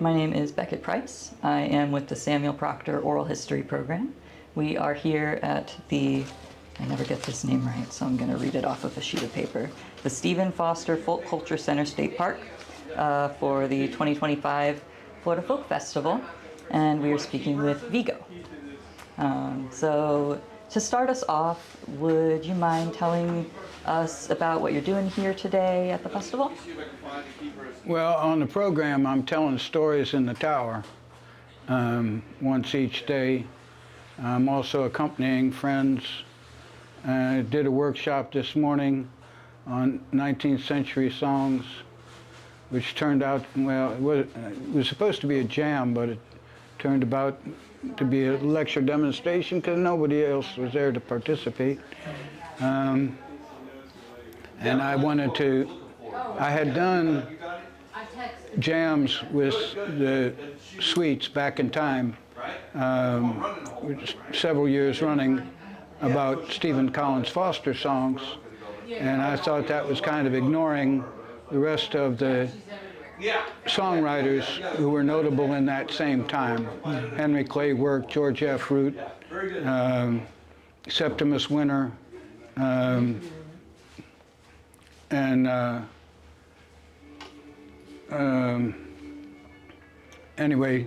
My name is Beckett Price. I am with the Samuel Proctor Oral History Program. We are here at the, I never get this name right, so I'm going to read it off of a sheet of paper, the Stephen Foster Folk Culture Center State Park for the 2025 Florida Folk Festival, and we are speaking with Vigo. So to start us off, would you mind telling us about what you're doing here today at the festival? Well, on the program, I'm telling stories in the tower once each day. I'm also accompanying friends. I did a workshop this morning on 19th century songs, which turned out, well, it was supposed to be a jam, but it turned about to be a lecture demonstration because nobody else was there to participate. And I had done jams with the Sweets back in time, several years running, about Stephen Collins Foster songs, and I thought that was kind of ignoring the rest of the songwriters who were notable in that same time. Henry Clay Work, George F. Root, Septimus Winter, anyway,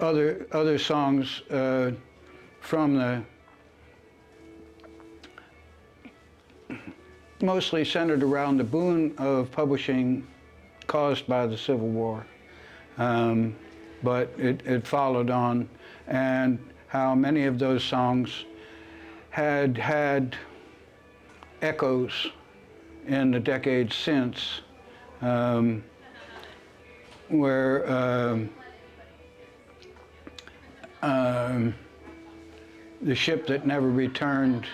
other songs from the mostly centered around the boom of publishing caused by the Civil War, but it followed on, and how many of those songs had echoes in the decades since, where the ship that never returned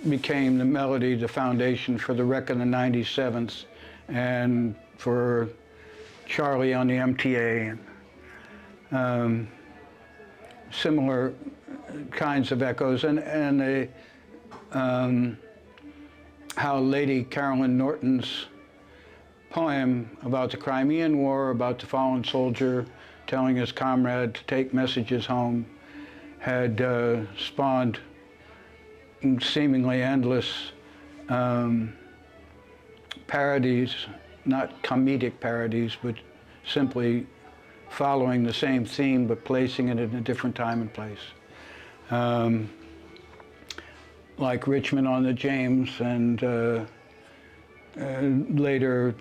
became the melody, the foundation for the Wreck of the 97th, and for Charlie on the MTA, and similar kinds of echoes, and how Lady Carolyn Norton's poem about the Crimean War, about the fallen soldier telling his comrade to take messages home, had spawned seemingly endless parodies, not comedic parodies, but simply following the same theme but placing it in a different time and place. Like Richmond on the James, and later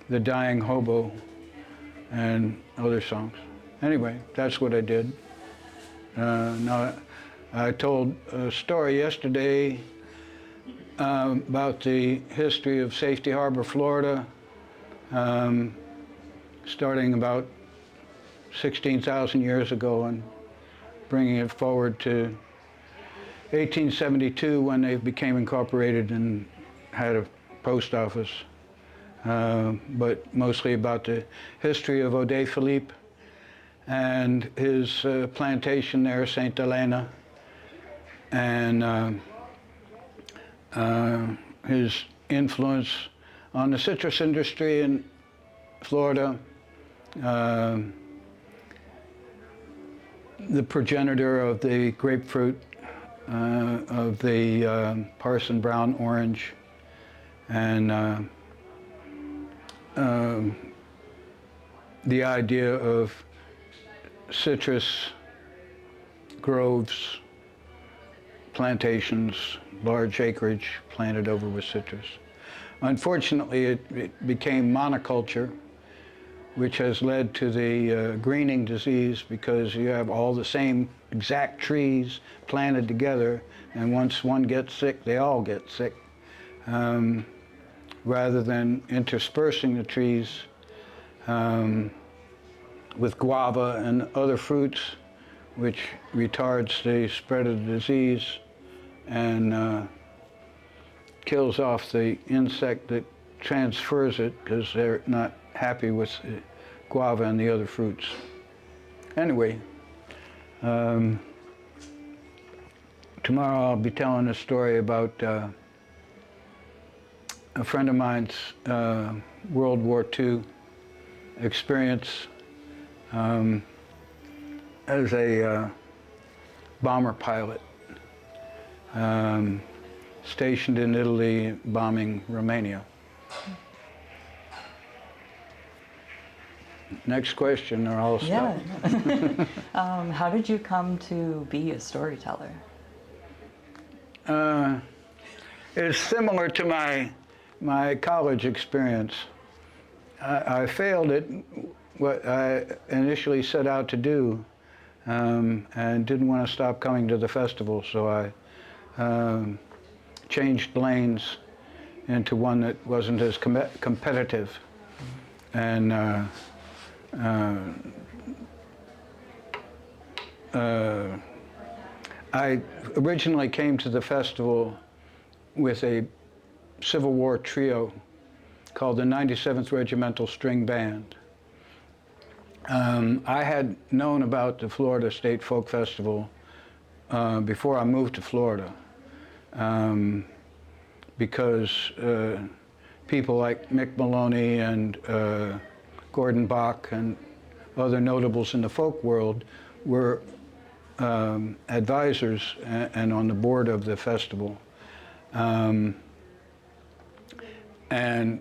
The Dying Hobo and other songs. Anyway, that's what I did. Now, I told a story yesterday about the history of Safety Harbor, Florida, starting about 16,000 years ago and bringing it forward to 1872 when they became incorporated and had a post office, but mostly about the history of Ode Philippe and his plantation there, St. Helena, and his influence on the citrus industry in Florida, the progenitor of the grapefruit, of the Parson Brown orange, and the idea of citrus groves, plantations, large acreage planted over with citrus. Unfortunately, it became monoculture, which has led to the greening disease, because you have all the same exact trees planted together, and once one gets sick, they all get sick. Rather than interspersing the trees with guava and other fruits, which retards the spread of the disease and kills off the insect that transfers it, because they're not happy with the guava and the other fruits. Anyway, tomorrow I'll be telling a story about a friend of mine's World War II experience as a bomber pilot, stationed in Italy, bombing Romania. Next question, or I'll stop. Yeah. How did you come to be a storyteller? It's similar to my college experience. I failed at what I initially set out to do, and didn't want to stop coming to the festival, so I changed lanes into one that wasn't as competitive. And I originally came to the festival with a Civil War trio called the 97th Regimental String Band. I had known about the Florida State Folk Festival before I moved to Florida, because people like Mick Maloney and Gordon Bach and other notables in the folk world were advisors and on the board of the festival. And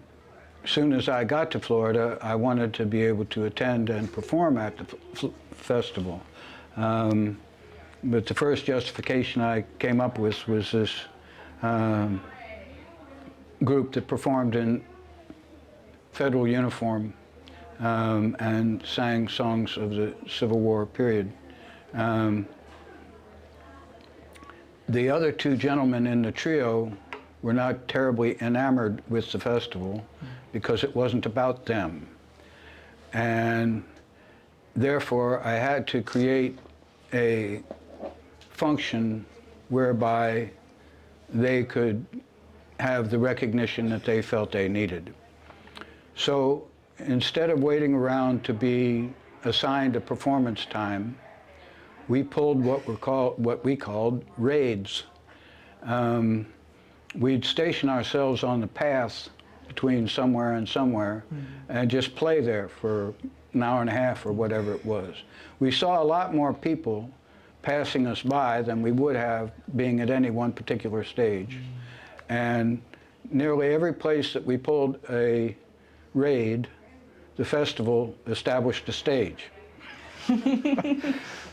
as soon as I got to Florida, I wanted to be able to attend and perform at the festival. But the first justification I came up with was this group that performed in federal uniform and sang songs of the Civil War period. The other two gentlemen in the trio were not terribly enamored with the festival because it wasn't about them. And therefore, I had to create a function whereby they could have the recognition that they felt they needed. So instead of waiting around to be assigned a performance time, we pulled what we called raids. We'd station ourselves on the path between somewhere and somewhere and just play there for an hour and a half or whatever it was. We saw a lot more people passing us by than we would have being at any one particular stage. And nearly every place that we pulled a raid, the festival established a stage.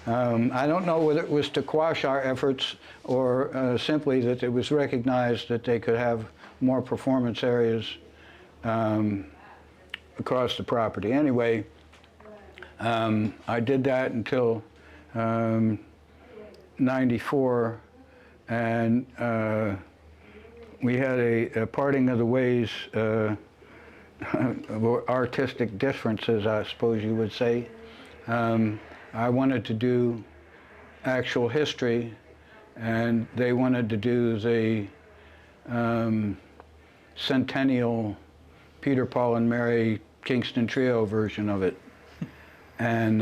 I don't know whether it was to quash our efforts or simply that it was recognized that they could have more performance areas across the property. Anyway, I did that until 94, and we had a parting of the ways, artistic differences, I suppose you would say. I wanted to do actual history, and they wanted to do the centennial Peter, Paul, and Mary Kingston Trio version of it. And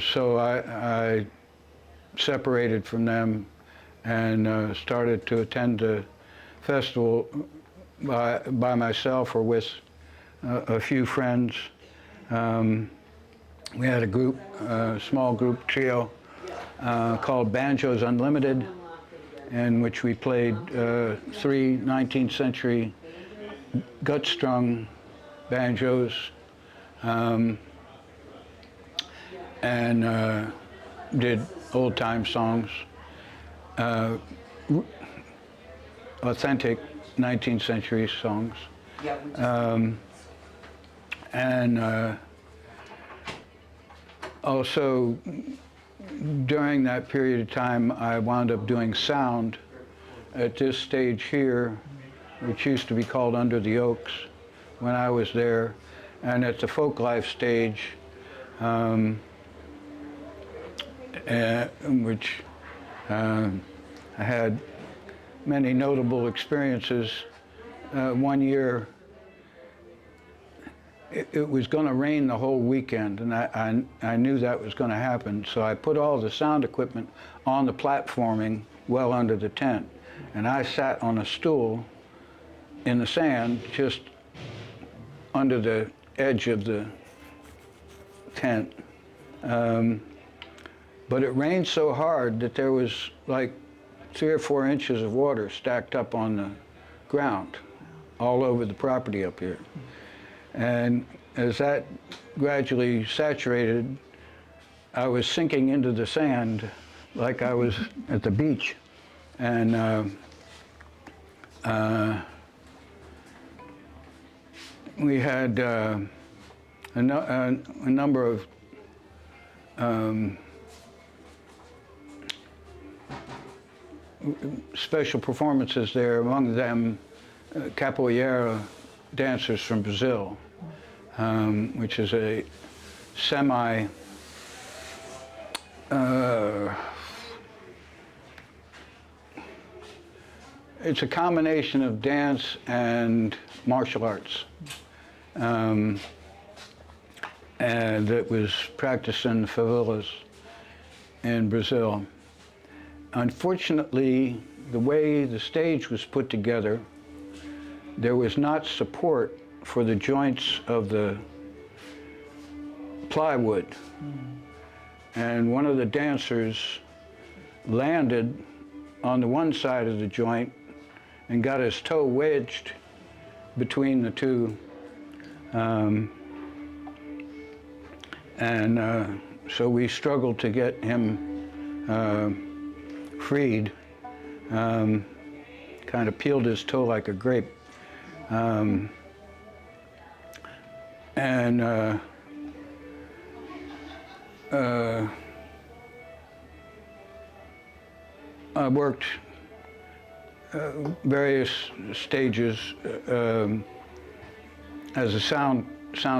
so I separated from them and started to attend the festival by myself or with a few friends. We had a group, small group trio called Banjos Unlimited, in which we played 3 19th century gut-strung banjos and did old-time songs, authentic 19th century songs. And also, during that period of time, I wound up doing sound at this stage here, which used to be called Under the Oaks when I was there, and at the Folklife stage, which I had many notable experiences. One year, it was going to rain the whole weekend, and I knew that was going to happen, so I put all the sound equipment on the platforming well under the tent, and I sat on a stool in the sand just under the edge of the tent. But it rained so hard that there was like 3 or 4 inches of water stacked up on the ground all over the property up here. And as that gradually saturated, I was sinking into the sand like I was at the beach. And we had a number of special performances there, among them capoeira dancers from Brazil, which is a semi it's a combination of dance and martial arts, and that was practiced in favelas in Brazil. Unfortunately, the way the stage was put together, there was not support for the joints of the plywood. And one of the dancers landed on the one side of the joint and got his toe wedged between the two. So we struggled to get him freed. Kind of peeled his toe like a grape. I worked various stages as a sound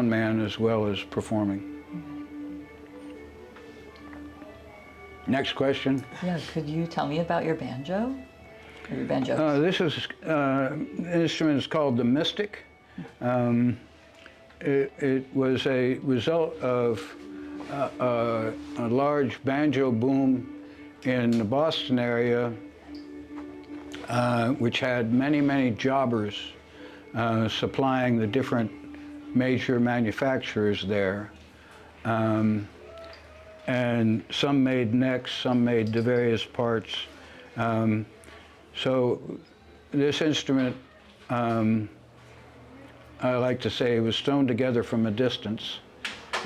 man as well as performing. Next question. Yeah, could you tell me about your banjo? Or your banjo? This is an instrument is called the Mystic. It was a result of a large banjo boom in the Boston area, which had many jobbers supplying the different major manufacturers there. And some made necks, some made the various parts. So this instrument, I like to say, was thrown together from a distance.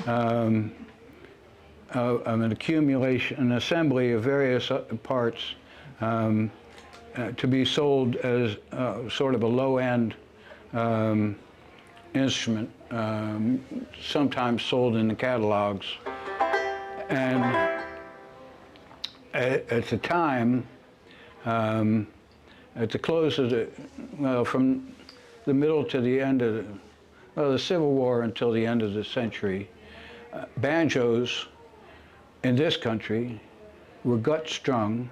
An accumulation, an assembly of various parts to be sold as sort of a low-end instrument, sometimes sold in the catalogs. And at the time, at the close of the, well, from the middle to the end of the Civil War until the end of the century, banjos in this country were gut strung,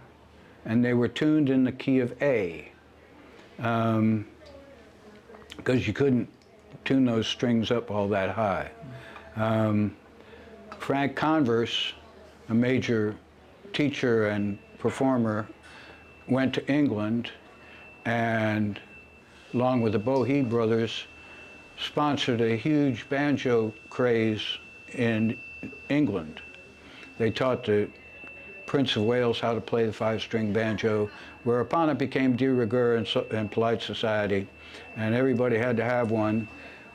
and they were tuned in the key of A, because you couldn't tune those strings up all that high. Frank Converse, a major teacher and performer, went to England and, along with the Bohe brothers, sponsored a huge banjo craze in England. They taught the Prince of Wales how to play the 5-string banjo, whereupon it became de rigueur in polite society, and everybody had to have one.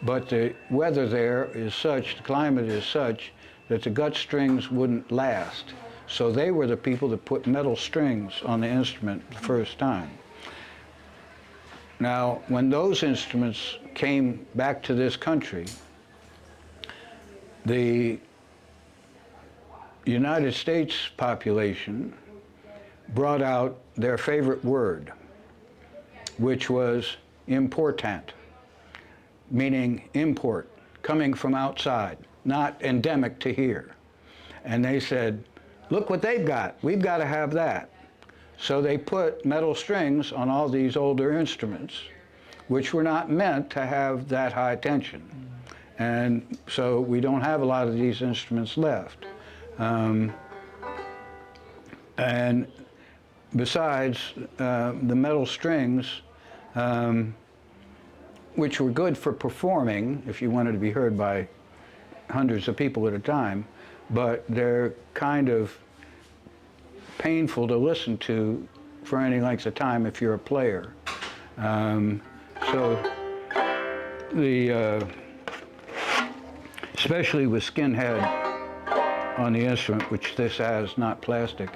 But the weather there is such, the climate is such, that the gut strings wouldn't last. So they were the people that put metal strings on the instrument the first time. Now, when those instruments came back to this country, the United States population brought out their favorite word, which was important, meaning import, coming from outside, not endemic to here. And they said, look what they've got, we've got to have that. So they put metal strings on all these older instruments, which were not meant to have that high tension. And so we don't have a lot of these instruments left. And besides, the metal strings which were good for performing if you wanted to be heard by hundreds of people at a time, but they're kind of painful to listen to for any length of time if you're a player. So especially with skinhead on the instrument, which this has, not plastic.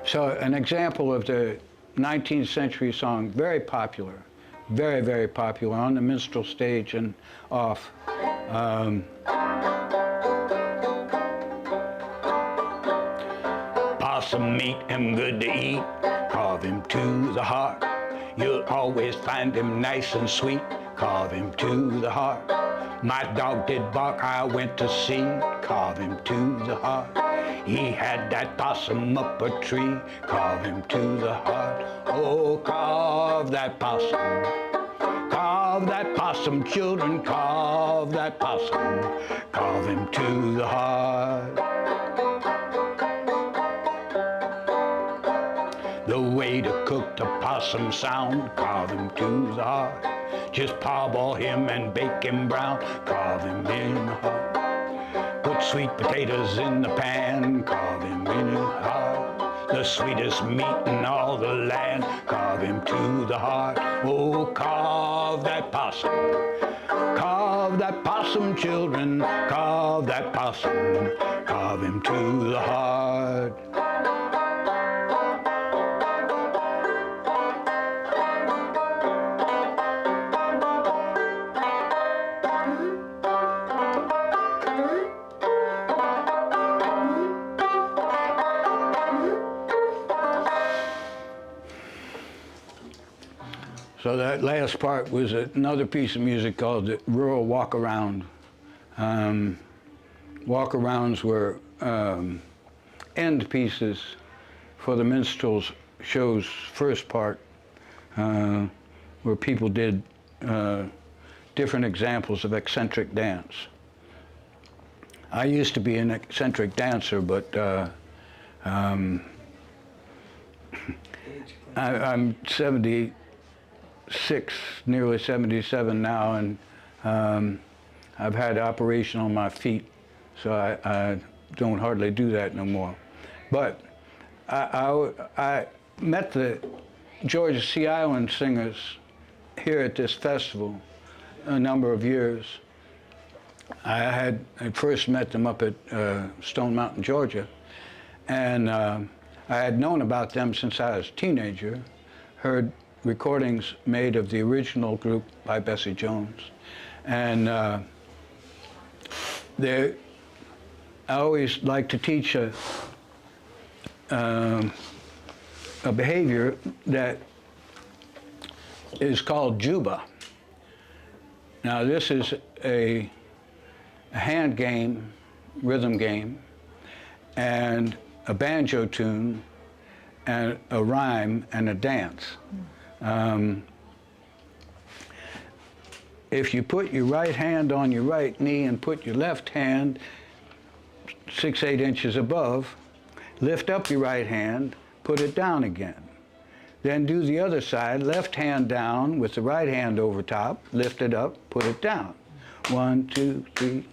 So an example of the 19th century song, very popular, very, very popular on the minstrel stage and off. Possum meat him good to eat, carve him to the heart. You'll always find him nice and sweet, carve him to the heart. My dog did bark, I went to see, carve him to the heart. He had that possum up a tree, carve him to the heart. Oh, carve that possum. Carve that possum, children, carve that possum. Carve him to the heart. The way to cook the possum sound, carve him to the heart. Just parboil him and bake him brown, carve him in the heart. Put sweet potatoes in the pan, carve him in the heart. The sweetest meat in all the land, carve him to the heart. Oh, carve that possum. Carve that possum, children, carve that possum. Carve him to the heart. So that last part was another piece of music called the Rural Walk-Around. Walk-arounds were end pieces for the minstrels show's first part, where people did different examples of eccentric dance. I used to be an eccentric dancer, but I'm 76, nearly 77 now, and I've had operation on my feet, so I don't hardly do that no more. But I met the Georgia Sea Island singers here at this festival a number of years. I first met them up at Stone Mountain, Georgia, and I had known about them since I was a teenager, heard recordings made of the original group by Bessie Jones. And I always like to teach a behavior that is called juba. Now this is a hand game, rhythm game, and a banjo tune, and a rhyme, and a dance. If you put your right hand on your right knee and put your left hand 6-8 inches above, lift up your right hand, put it down again. Then do the other side, left hand down with the right hand over top, lift it up, put it down. 1, 2, 3.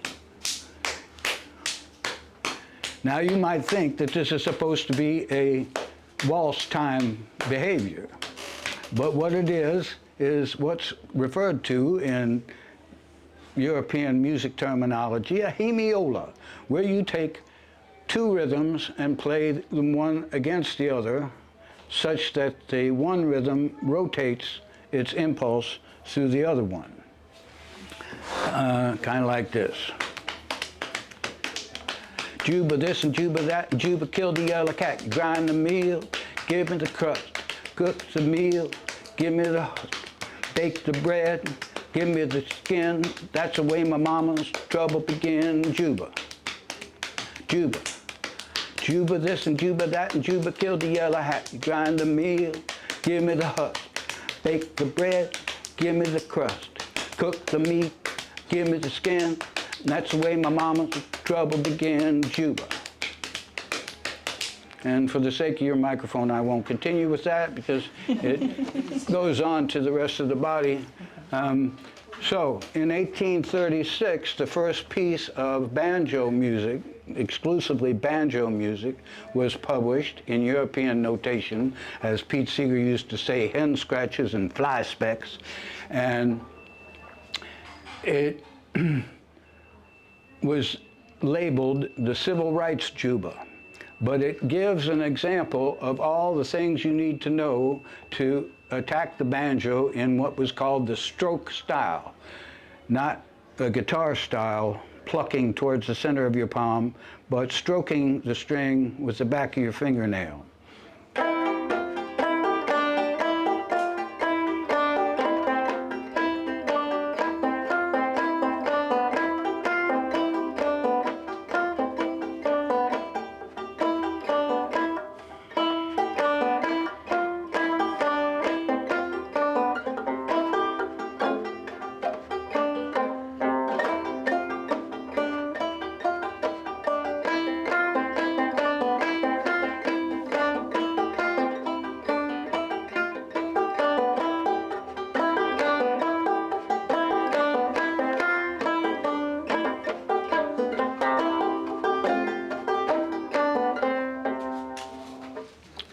Now you might think that this is supposed to be a waltz time behavior. But what it is what's referred to in European music terminology, a hemiola, where you take two rhythms and play them one against the other, such that the one rhythm rotates its impulse through the other one. Kind of like this. Juba this and juba that, juba killed the yellow cat, grind the meal, give me the crust, cook the meal, give me the, bake the bread, give me the skin, that's the way my mama's trouble began. Juba, juba, juba this and juba that, and juba killed the yellow hat, grind the meal, give me the husk, bake the bread, give me the crust, cook the meat, give me the skin, that's the way my mama's trouble began. Juba. And for the sake of your microphone, I won't continue with that because it goes on to the rest of the body. So in 1836, the first piece of banjo music, exclusively banjo music, was published in European notation, as Pete Seeger used to say, hen scratches and fly specks. And it was labeled the Civil Rights Juba. But it gives an example of all the things you need to know to attack the banjo in what was called the stroke style, not the guitar style, plucking towards the center of your palm, but stroking the string with the back of your fingernail.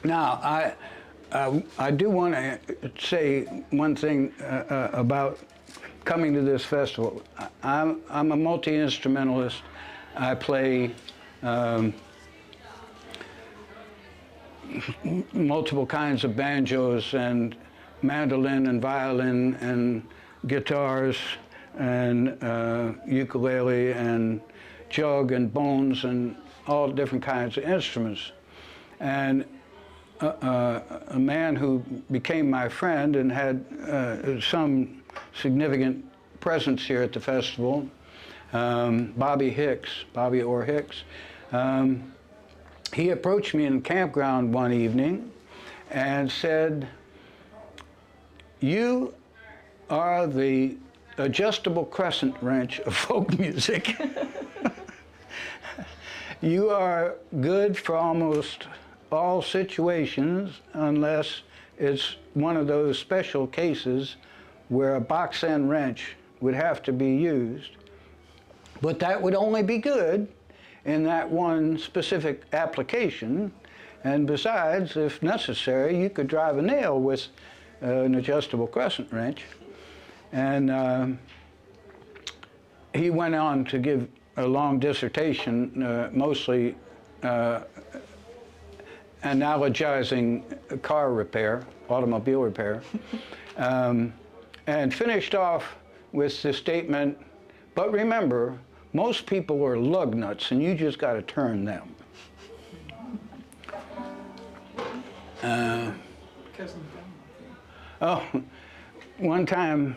Now, I do want to say one thing about coming to this festival. I'm a multi-instrumentalist. I play multiple kinds of banjos and mandolin and violin and guitars and ukulele and jug and bones and all different kinds of instruments. And a man who became my friend and had some significant presence here at the festival, Bobby Orr Hicks, he approached me in the campground one evening and said, "You are the adjustable crescent wrench of folk music. You are good for almost all situations unless it's one of those special cases where a box end wrench would have to be used. But that would only be good in that one specific application. And besides, if necessary, you could drive a nail with an adjustable crescent wrench." And he went on to give a long dissertation, mostly analogizing car repair, automobile repair, and finished off with the statement, "But remember, most people are lug nuts and you just got to turn them." One time,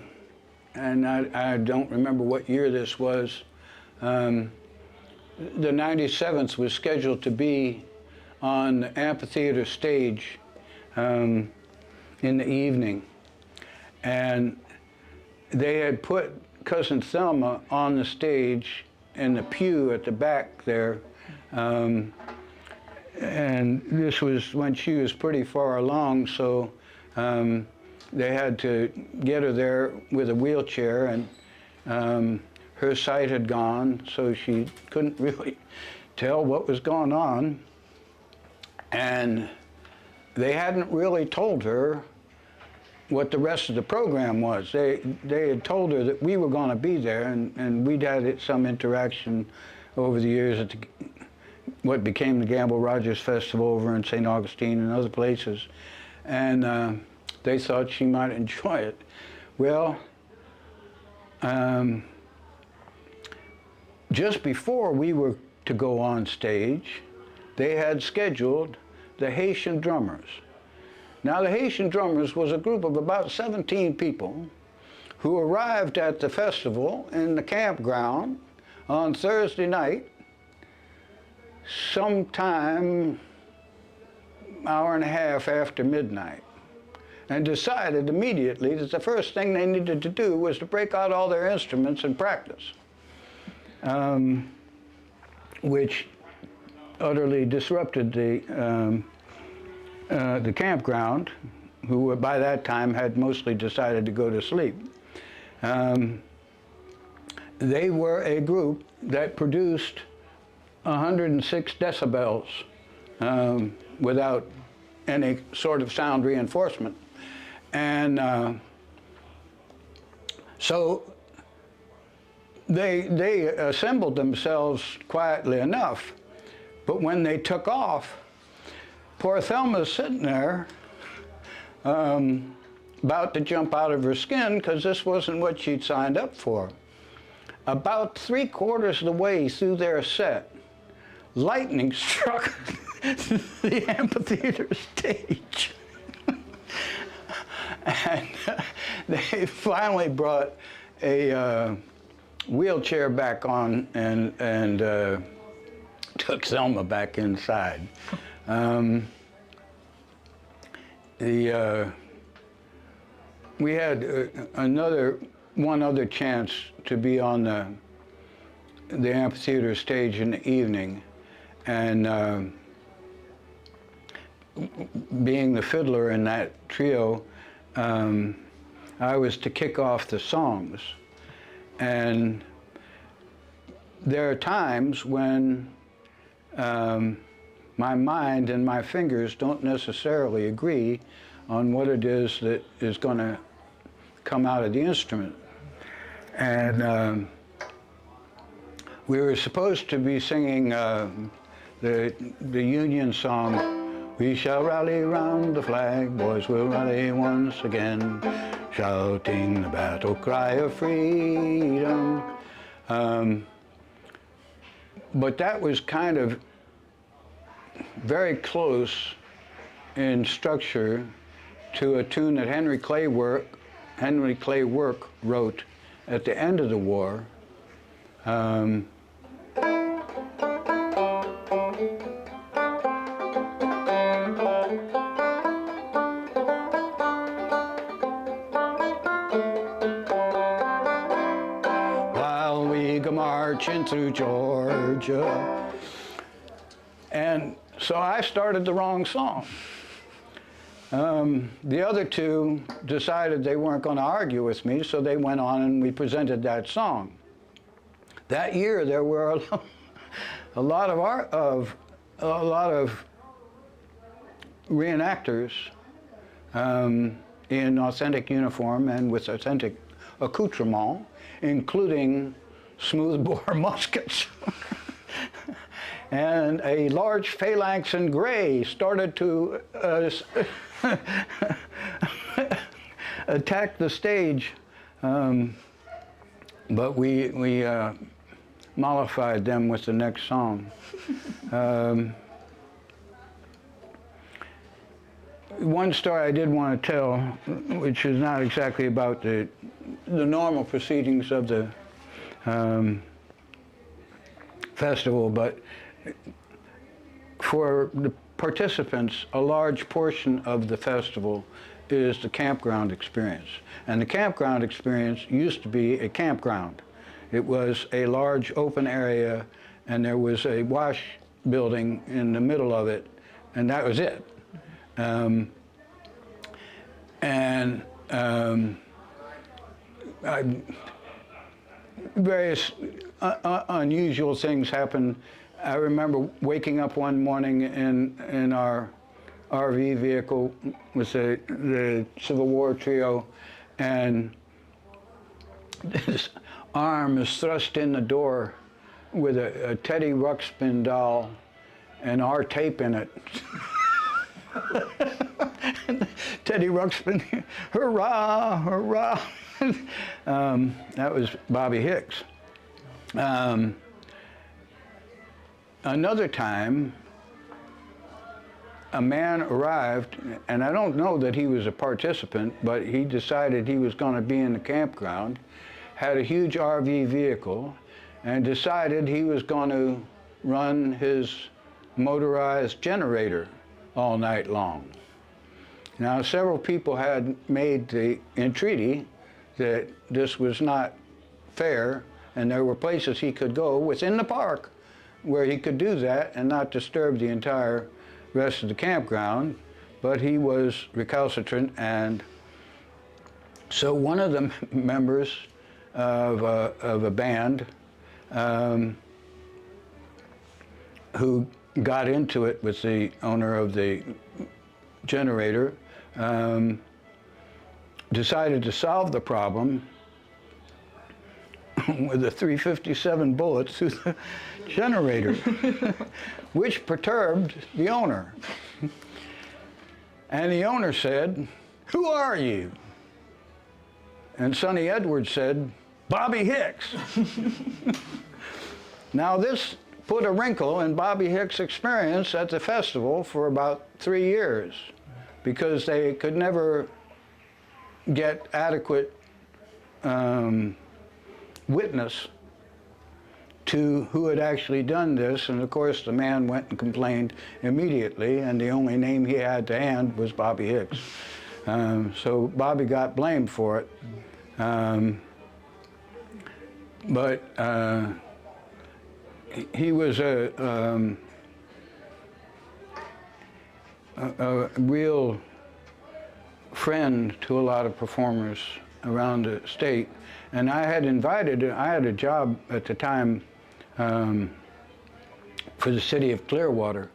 and I don't remember what year this was, the 97th was scheduled to be on the amphitheater stage in the evening. And they had put Cousin Thelma on the stage in the pew at the back there. And this was when she was pretty far along, so they had to get her there with a wheelchair, and her sight had gone, so she couldn't really tell what was going on. And they hadn't really told her what the rest of the program was. They had told her that we were going to be there, and we'd had some interaction over the years at what became the Gamble Rogers Festival over in St. Augustine and other places. And they thought she might enjoy it. Well, just before we were to go on stage, they had scheduled the Haitian Drummers. Now, the Haitian Drummers was a group of about 17 people who arrived at the festival in the campground on Thursday night, sometime hour and a half after midnight, and decided immediately that the first thing they needed to do was to break out all their instruments and practice, which utterly disrupted the campground, who by that time had mostly decided to go to sleep. They were a group that produced 106 decibels without any sort of sound reinforcement. And so they assembled themselves quietly enough, but when they took off, poor Thelma's sitting there about to jump out of her skin because this wasn't what she'd signed up for. About 3/4 of the way through their set, lightning struck the amphitheater stage. And they finally brought a wheelchair back on and took Thelma back inside. We had one other chance to be on the amphitheater stage in the evening, and being the fiddler in that trio, I was to kick off the songs. And there are times when my mind and my fingers don't necessarily agree on what it is that is going to come out of the instrument. And we were supposed to be singing the Union song, "We shall rally round the flag, boys will rally once again, shouting the battle cry of freedom." But that was kind of very close in structure to a tune that Henry Clay Work wrote at the end of the war. While we go marching through Georgia. And so I started the wrong song. The other two decided they weren't going to argue with me, so they went on and we presented that song. That year there were a lot of reenactors in authentic uniform and with authentic accoutrement, including smoothbore muskets. And a large phalanx in gray started to attack the stage, but we mollified them with the next song. One story I did want to tell, which is not exactly about the normal proceedings of the festival, but for the participants, a large portion of the festival is the campground experience. And the campground experience used to be a campground. It was a large open area, and there was a wash building in the middle of it, and that was it. Various unusual things happened. I remember waking up one morning in our RV vehicle with the Civil War trio, and this arm is thrust in the door with a Teddy Ruxpin doll and our tape in it. Teddy Ruxpin, hurrah, hurrah. That was Bobby Hicks. Another time, a man arrived, and I don't know that he was a participant, but he decided he was going to be in the campground, had a huge RV vehicle, and decided he was going to run his motorized generator all night long. Now, several people had made the entreaty that this was not fair, and there were places he could go within the park where he could do that and not disturb the entire rest of the campground, but he was recalcitrant, and so one of the members of a band who got into it with the owner of the generator decided to solve the problem with a .357 bullet through the generator, which perturbed the owner. And the owner said, "Who are you?" And Sonny Edwards said, "Bobby Hicks." Now this put a wrinkle in Bobby Hicks' experience at the festival for about 3 years, because they could never get adequate witness to who had actually done this, and of course the man went and complained immediately, and the only name he had to hand was Bobby Hicks. So Bobby got blamed for it, but he was a real friend to a lot of performers around the state, and I had a job at the time for the city of Clearwater,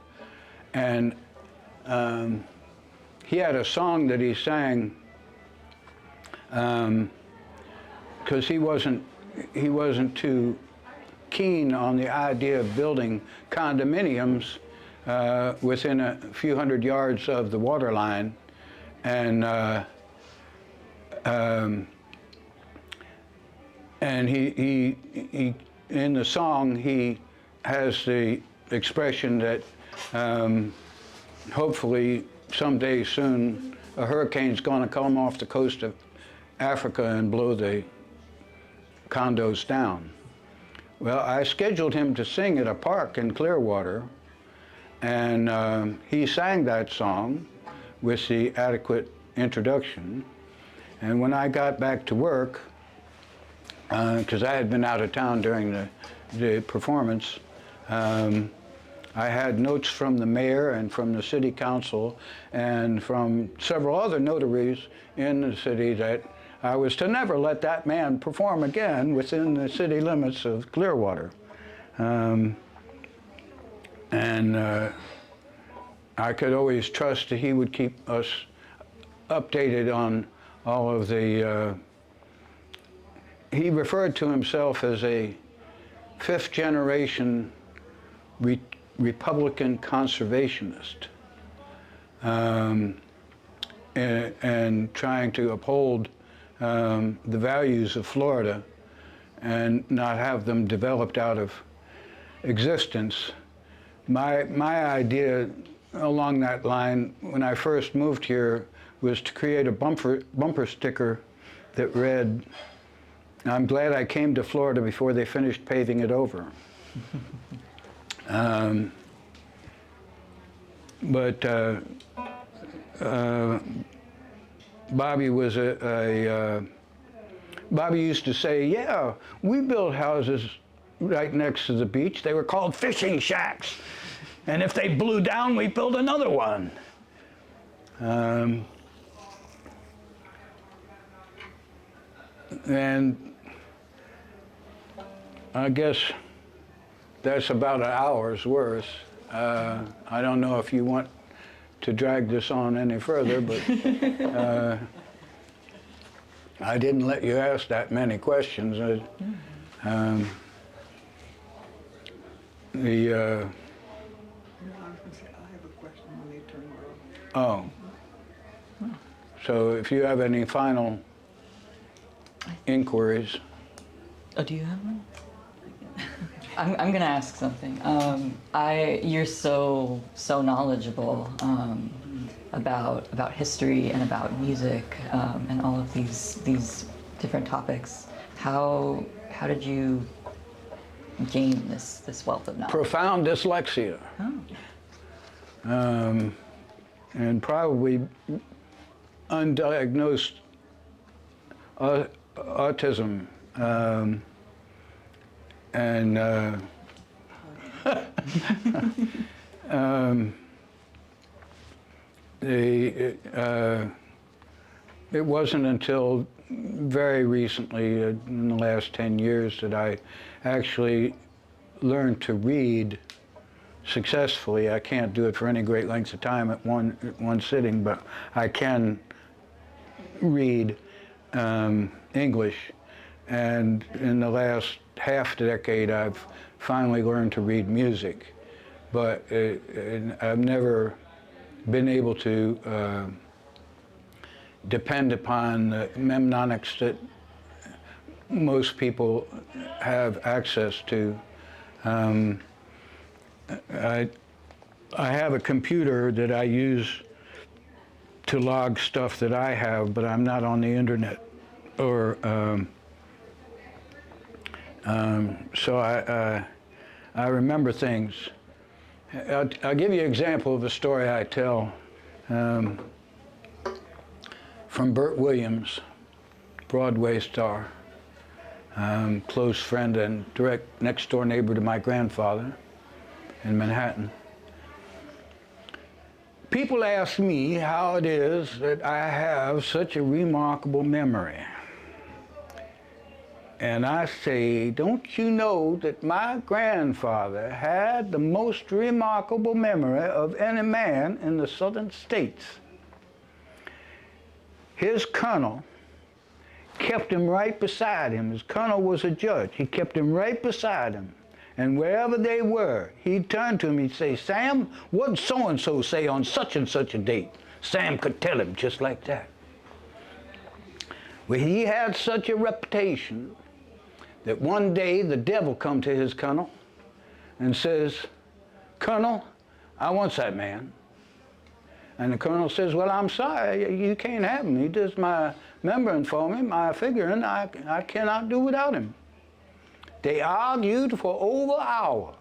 and he had a song that he sang because he wasn't too keen on the idea of building condominiums within a few hundred yards of the water line, and he in the song he has the expression that hopefully someday soon a hurricane's going to come off the coast of Africa and blow the condos down. Well, I scheduled him to sing at a park in Clearwater, and he sang that song with the adequate introduction. And when I got back to work, because I had been out of town during the performance, I had notes from the mayor and from the city council and from several other notaries in the city that I was to never let that man perform again within the city limits of Clearwater. And I could always trust that he would keep us updated on all of the, he referred to himself as a fifth generation Republican conservationist, and trying to uphold the values of Florida and not have them developed out of existence. My idea along that line when I first moved here was to create a bumper sticker that read, "I'm glad I came to Florida before they finished paving it over." But Bobby was Bobby used to say, "Yeah, we built houses right next to the beach. They were called fishing shacks. And if they blew down, we built another one." And I guess that's about an hour's worth. I don't know if you want to drag this on any further, but I didn't let you ask that many questions. I have a question when they turn it off. Oh. So if you have any final inquiries. Oh, do you have one? I'm gonna ask something. You're so knowledgeable about history and about music and all of these different topics. How did you gain this wealth of knowledge? Profound dyslexia. Oh. And probably undiagnosed autism. And It wasn't until very recently, in the last 10 years, that I actually learned to read successfully. I can't do it for any great lengths of time at one sitting, but I can read English. And in the last half decade, I've finally learned to read music. But I've never been able to depend upon the mnemonics that most people have access to. I have a computer that I use to log stuff that I have, but I'm not on the internet. Or so I remember things. I'll give you an example of a story I tell from Burt Williams, Broadway star, close friend and direct next door neighbor to my grandfather in Manhattan. People ask me how it is that I have such a remarkable memory. And I say, don't you know that my grandfather had the most remarkable memory of any man in the southern states? His colonel kept him right beside him. His colonel was a judge. He kept him right beside him. And wherever they were, he'd turn to him, he'd say, Sam, what'd so-and-so say on such and such a date? Sam could tell him just like that. Well, he had such a reputation that one day the devil come to his colonel and says, Colonel, I want that man. And the colonel says, well, I'm sorry, you can't have him. He does my membering for me, my figuring. I cannot do without him. They argued for over an hour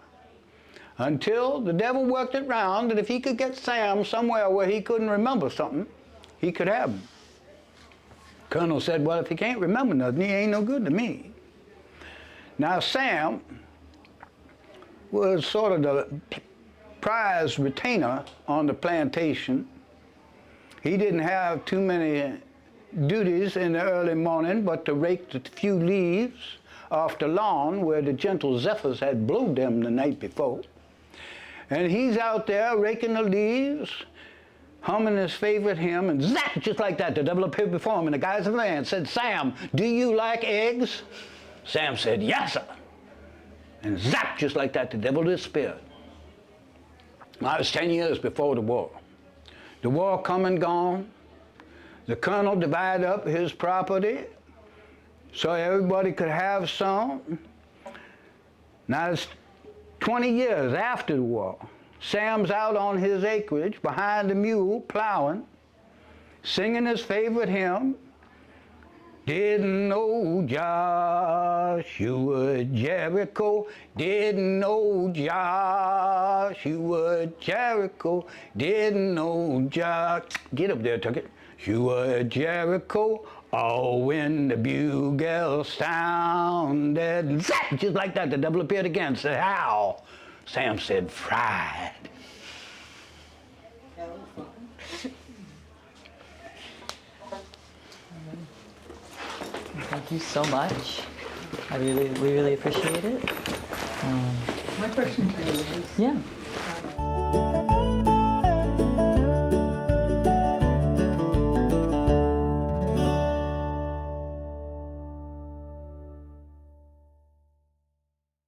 until the devil worked it round that if he could get Sam somewhere where he couldn't remember something, he could have him. Colonel said, well, if he can't remember nothing, he ain't no good to me. Now, Sam was sort of the prize retainer on the plantation. He didn't have too many duties in the early morning but to rake the few leaves off the lawn where the gentle zephyrs had blowed them the night before. And he's out there raking the leaves, humming his favorite hymn, and zap, just like that, the devil appeared before him in the guise of a man, said, Sam, do you like eggs? Sam said, yes, sir. And zap, just like that, the devil disappeared. That was 10 years before the war. The war come and gone. The colonel divided up his property so everybody could have some. Now it's 20 years after the war. Sam's out on his acreage behind the mule plowing, singing his favorite hymn. Didn't know Joshua Jericho, didn't know Joshua Jericho, didn't know get up there, Tucket. Joshua Jericho, oh, when the bugle sounded, zap, just like that, the devil appeared again, said, how? Sam said, fried. Thank you so much. We really appreciate it. My question to you is, Yeah.